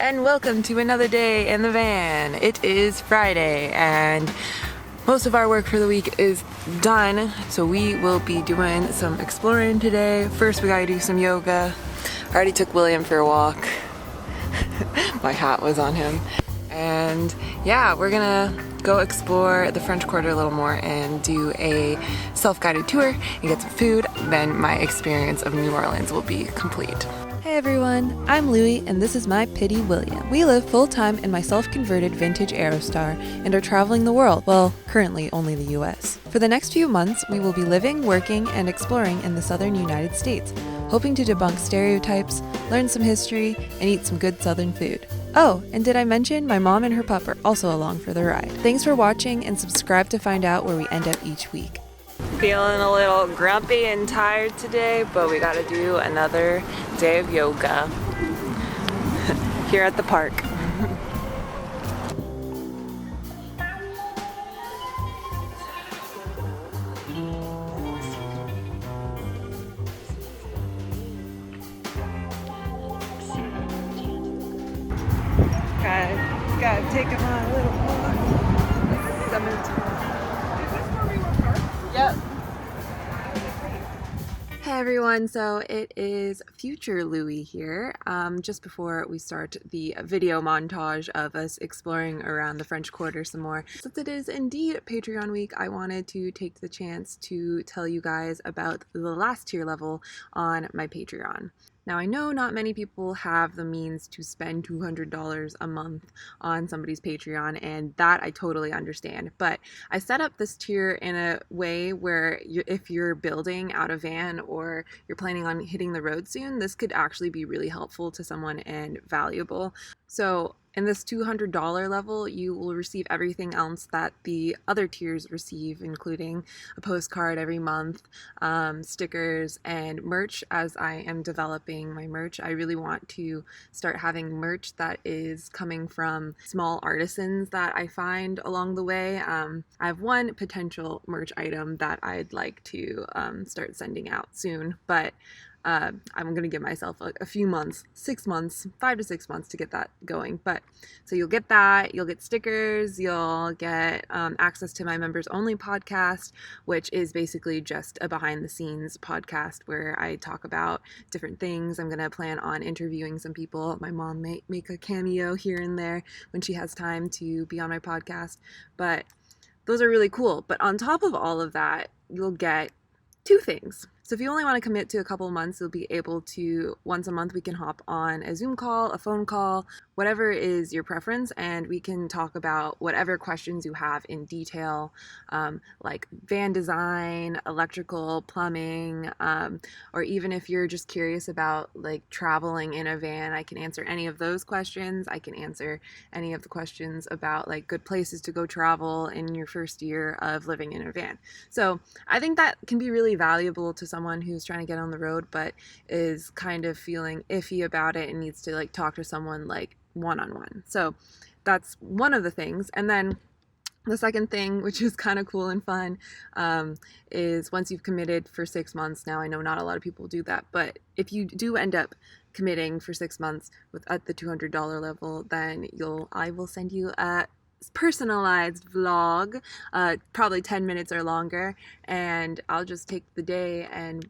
and welcome to another day in the van. It is Friday and most of our work for the week is done, so we will be doing some exploring today. First we gotta do some yoga. I already took William for a walk. My hat was on him. And yeah, we're gonna go explore the French Quarter a little more and do a self-guided tour and get some food. Then my experience of New Orleans will be complete. Hey everyone, I'm Louie and this is my Pity William. We live full-time in my self-converted vintage Aerostar and are traveling the world, well, currently only the US. For the next few months, we will be living, working, and exploring in the southern United States, hoping to debunk stereotypes, learn some history, and eat some good southern food. Oh, and did I mention my mom and her pup are also along for the ride. Thanks for watching and subscribe to find out where we end up each week. Feeling a little grumpy and tired today, but we gotta do another day of yoga here at the park. Gotta take him on a little walk. Cemetery. Is this where we were parked? Yep. Hey everyone, so it is future Louie here. Just before we start the video montage of us exploring around the French Quarter some more. Since it is indeed Patreon week, I wanted to take the chance to tell you guys about the last tier level on my Patreon. Now I know not many people have the means to spend $200 a month on somebody's Patreon, and that I totally understand, but I set up this tier in a way where if you're building out a van or you're planning on hitting the road soon, this could actually be really helpful to someone and valuable. So in this $200 level, you will receive everything else that the other tiers receive, including a postcard every month, stickers, and merch. As I am developing my merch, I really want to start having merch that is coming from small artisans that I find along the way. I have one potential merch item that I'd like to start sending out soon, but I'm going to give myself a few months, 6 months, 5 to 6 months to get that going. But so you'll get that, you'll get stickers, you'll get access to my members only podcast, which is basically just a behind the scenes podcast where I talk about different things. I'm going to plan on interviewing some people. My mom may make a cameo here and there when she has time to be on my podcast, but those are really cool. But on top of all of that, you'll get 2 things. So if you only want to commit to a couple of months, you'll be able to, once a month, we can hop on a Zoom call, a phone call, whatever is your preference, and we can talk about whatever questions you have in detail, like van design, electrical, plumbing, or even if you're just curious about like traveling in a van, I can answer any of those questions. I can answer any of the questions about like good places to go travel in your first year of living in a van. So I think that can be really valuable to someone who's trying to get on the road but is kind of feeling iffy about it and needs to like talk to someone like one-on-one. So that's one of the things. And then the second thing, which is kind of cool and fun, is once you've committed for 6 months, now I know not a lot of people do that, but if you do end up committing for 6 months at the $200 level, then I will send you a personalized vlog, probably 10 minutes or longer, and I'll just take the day and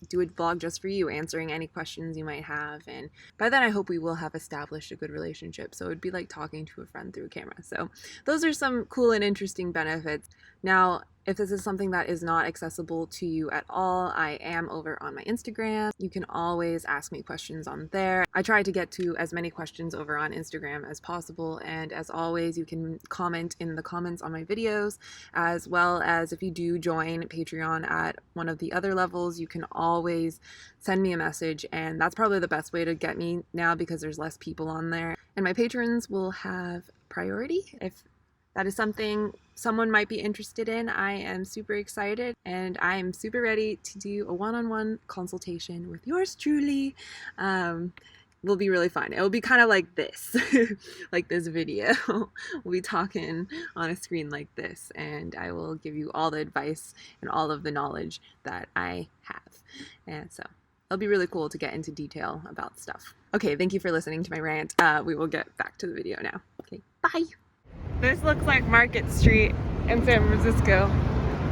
do a vlog just for you, answering any questions you might have. And by then I hope we will have established a good relationship, so it'd be like talking to a friend through a camera. So those are some cool and interesting benefits. Now, if this is something that is not accessible to you at all, I am over on my Instagram. You can always ask me questions on there. I try to get to as many questions over on Instagram as possible, and as always, you can comment in the comments on my videos, as well as if you do join Patreon at one of the other levels, you can always send me a message, and that's probably the best way to get me now because there's less people on there. And my patrons will have priority if that is something someone might be interested in. I am super excited and I am super ready to do a one-on-one consultation with yours truly. Will be really fun. It will be kind of like this, like this video. We'll be talking on a screen like this, and I will give you all the advice and all of the knowledge that I have. And so It'll be really cool to get into detail about stuff. Okay, thank you for listening to my rant. We will get back to the video now. Okay, bye. This looks like Market Street in San Francisco,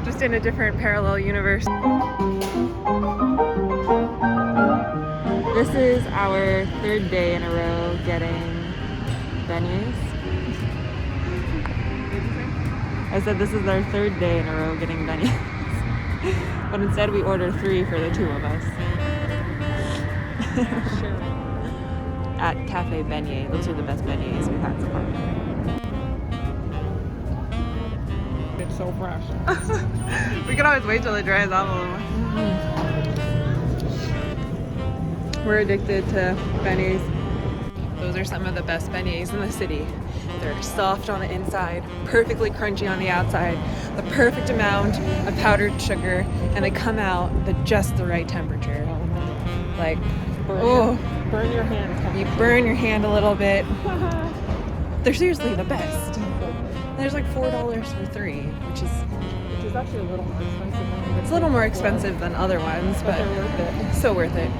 just in a different parallel universe. This is our third day in a row getting beignets. I said this is our third day in a row getting beignets. But instead we ordered 3 for the 2 of us. At Cafe Beignet. Those are the best beignets we've had so far. It's so fresh. We can always wait till it dries off a little. We're addicted to beignets. Those are some of the best beignets in the city. They're soft on the inside, perfectly crunchy on the outside, the perfect amount of powdered sugar, and they come out at just the right temperature. Like, burn your hand. You burn your hand a little bit. They're seriously the best. There's like $4 for 3, which is actually a little more expensive. It's a little more expensive than other ones, but they're worth it. So worth it.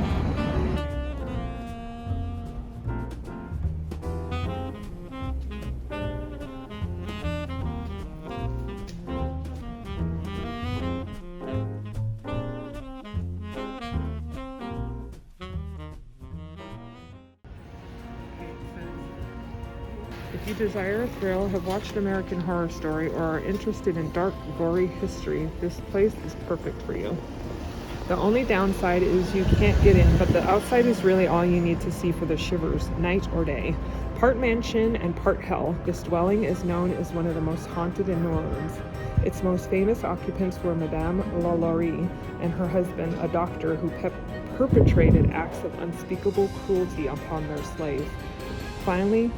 If you desire a thrill, have watched American Horror Story, or are interested in dark, gory history, this place is perfect for you. The only downside is you can't get in, but the outside is really all you need to see for the shivers, night or day. Part mansion and part hell, this dwelling is known as one of the most haunted in New Orleans. Its most famous occupants were Madame Lalaurie and her husband, a doctor who perpetrated acts of unspeakable cruelty upon their slave. Finally,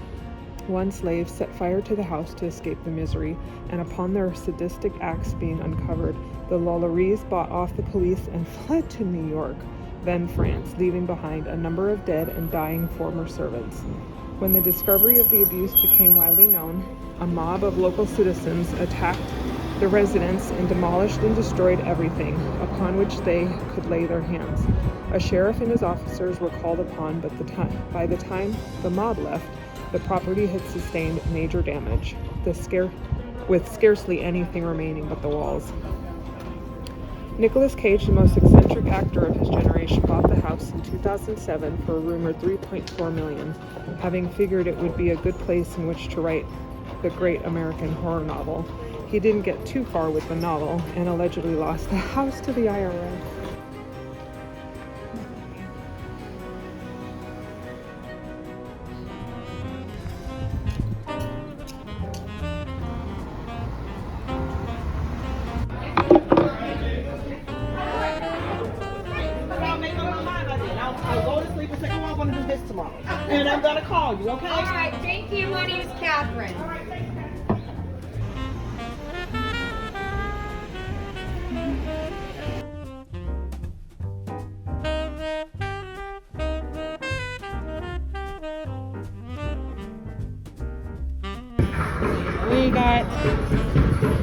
one slave set fire to the house to escape the misery, and upon their sadistic acts being uncovered, the Lalauries bought off the police and fled to New York, then France, leaving behind a number of dead and dying former servants. When the discovery of the abuse became widely known, a mob of local citizens attacked the residence and demolished and destroyed everything upon which they could lay their hands. A sheriff and his officers were called upon, but by the time the mob left, the property had sustained major damage, with scarcely anything remaining but the walls. Nicolas Cage, the most eccentric actor of his generation, bought the house in 2007 for a rumored $3.4 million, having figured it would be a good place in which to write the great American horror novel. He didn't get too far with the novel and allegedly lost the house to the IRS. And I'm gonna call you, okay? All right, thank you. My name is Catherine.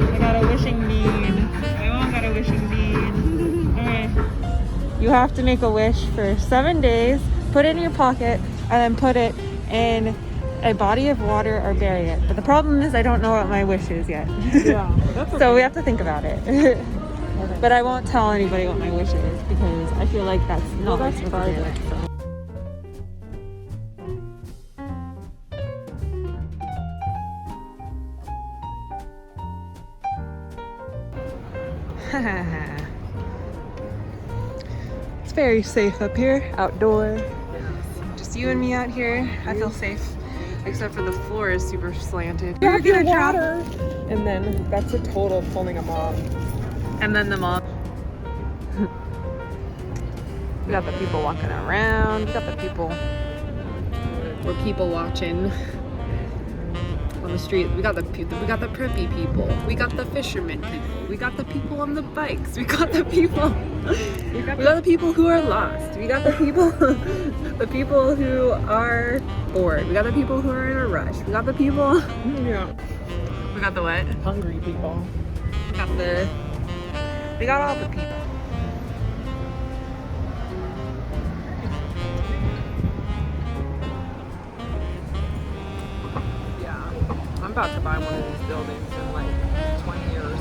I got a wishing bean. My mom got a wishing bean. Okay. You have to make a wish for 7 days, put it in your pocket, and then put it in a body of water or bury it. But the problem is I don't know what my wish is yet. Yeah, that's okay. So we have to think about it. But I won't tell anybody what my wish is because I feel like that's not that's private. It's very safe up here, outdoor. Just you and me out here. I feel safe, except for the floor is super slanted. You're gonna drop. And then that's a total pulling a mob. And then the mob. We got the people walking around. We got the people. We're people watching on the street. We got the preppy people. We got the fishermen people. We got the people on the bikes. We got the people. We got the people who are lost. We got the people. The people who are bored. We got the people who are in a rush. We got the people. Yeah. We got the what? Hungry people. We got all the people. about to buy one of these buildings in like 20 years.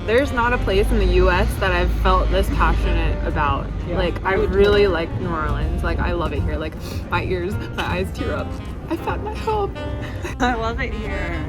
There's not a place in the U.S. that I've felt this passionate about. Yeah, Like, I really like New Orleans. Like, I love it here. Like, my eyes tear up. I found my home. I love it here.